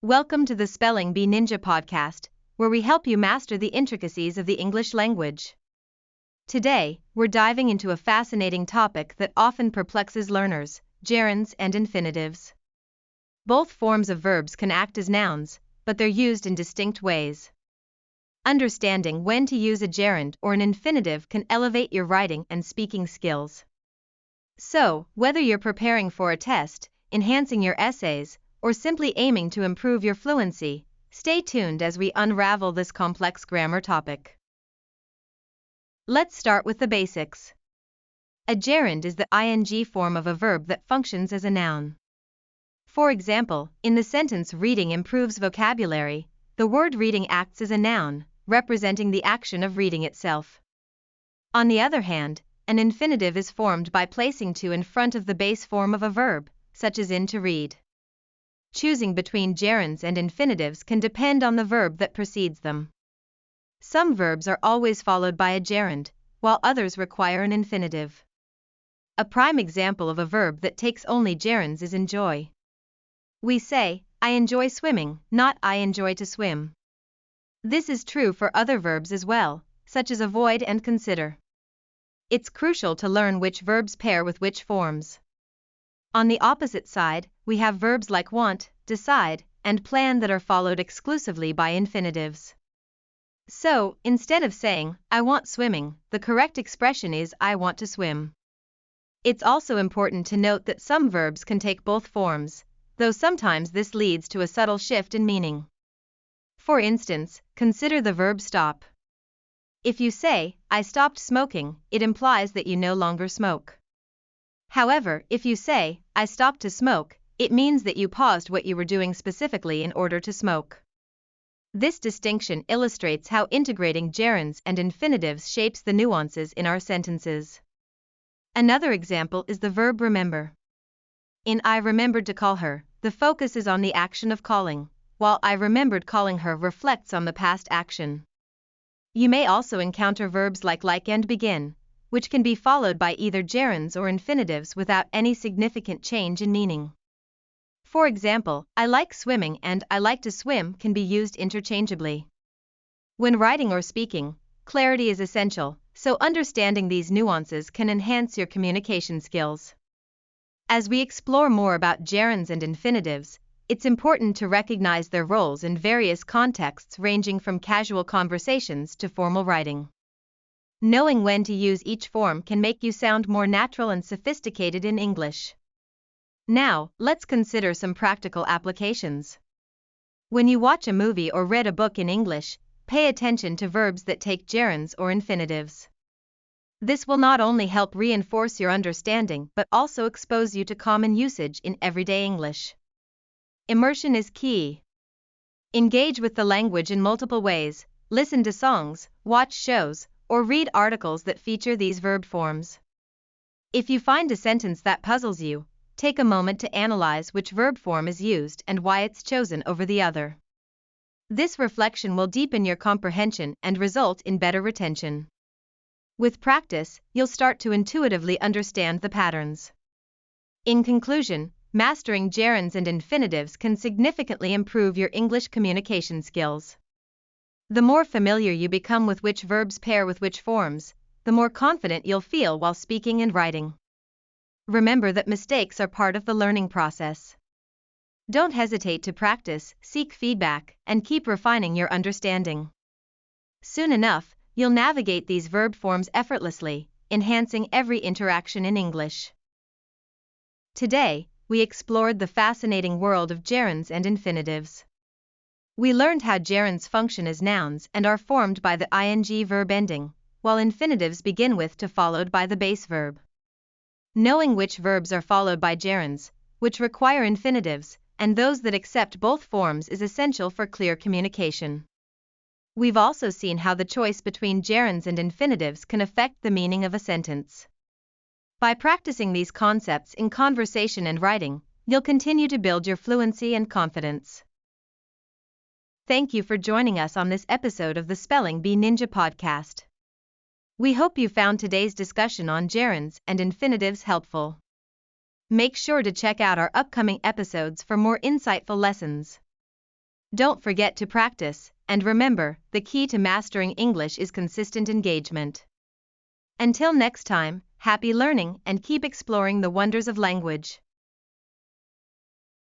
Welcome to the Spelling Bee Ninja podcast, where we help you master the intricacies of the English language. Today, we're diving into a fascinating topic that often perplexes learners: gerunds and infinitives. Both forms of verbs can act as nouns, but they're used in distinct ways. Understanding when to use a gerund or an infinitive can elevate your writing and speaking skills. So, whether you're preparing for a test, enhancing your essays, or simply aiming to improve your fluency, stay tuned as we unravel this complex grammar topic. Let's start with the basics. A gerund is the ing form of a verb that functions as a noun. For example, in the sentence "reading improves vocabulary," the word reading acts as a noun, representing the action of reading itself. On the other hand, an infinitive is formed by placing to in front of the base form of a verb, such as to read. Choosing between gerunds and infinitives can depend on the verb that precedes them. Some verbs are always followed by a gerund, while others require an infinitive. A prime example of a verb that takes only gerunds is enjoy. We say, "I enjoy swimming," not "I enjoy to swim." This is true for other verbs as well, such as avoid and consider. It's crucial to learn which verbs pair with which forms. On the opposite side, we have verbs like want, decide, and plan that are followed exclusively by infinitives. So, instead of saying, "I want swimming," the correct expression is, "I want to swim." It's also important to note that some verbs can take both forms, though sometimes this leads to a subtle shift in meaning. For instance, consider the verb stop. If you say, "I stopped smoking," it implies that you no longer smoke. However, if you say, "I stopped to smoke," it means that you paused what you were doing specifically in order to smoke. This distinction illustrates how integrating gerunds and infinitives shapes the nuances in our sentences. Another example is the verb remember. In "I remembered to call her," the focus is on the action of calling, while "I remembered calling her" reflects on the past action. You may also encounter verbs like and begin, which can be followed by either gerunds or infinitives without any significant change in meaning. For example, "I like swimming" and "I like to swim" can be used interchangeably. When writing or speaking, clarity is essential, so understanding these nuances can enhance your communication skills. As we explore more about gerunds and infinitives, it's important to recognize their roles in various contexts ranging from casual conversations to formal writing. Knowing when to use each form can make you sound more natural and sophisticated in English. Now, let's consider some practical applications. When you watch a movie or read a book in English, pay attention to verbs that take gerunds or infinitives. This will not only help reinforce your understanding but also expose you to common usage in everyday English. Immersion is key. Engage with the language in multiple ways: listen to songs, watch shows, or read articles that feature these verb forms. If you find a sentence that puzzles you, take a moment to analyze which verb form is used and why it's chosen over the other. This reflection will deepen your comprehension and result in better retention. With practice, you'll start to intuitively understand the patterns. In conclusion, mastering gerunds and infinitives can significantly improve your English communication skills. The more familiar you become with which verbs pair with which forms, the more confident you'll feel while speaking and writing. Remember that mistakes are part of the learning process. Don't hesitate to practice, seek feedback, and keep refining your understanding. Soon enough, you'll navigate these verb forms effortlessly, enhancing every interaction in English. Today, we explored the fascinating world of gerunds and infinitives. We learned how gerunds function as nouns and are formed by the ing verb ending, while infinitives begin with to followed by the base verb. Knowing which verbs are followed by gerunds, which require infinitives, and those that accept both forms is essential for clear communication. We've also seen how the choice between gerunds and infinitives can affect the meaning of a sentence. By practicing these concepts in conversation and writing, you'll continue to build your fluency and confidence. Thank you for joining us on this episode of the Spelling Bee Ninja podcast. We hope you found today's discussion on gerunds and infinitives helpful. Make sure to check out our upcoming episodes for more insightful lessons. Don't forget to practice, and remember, the key to mastering English is consistent engagement. Until next time, happy learning and keep exploring the wonders of language.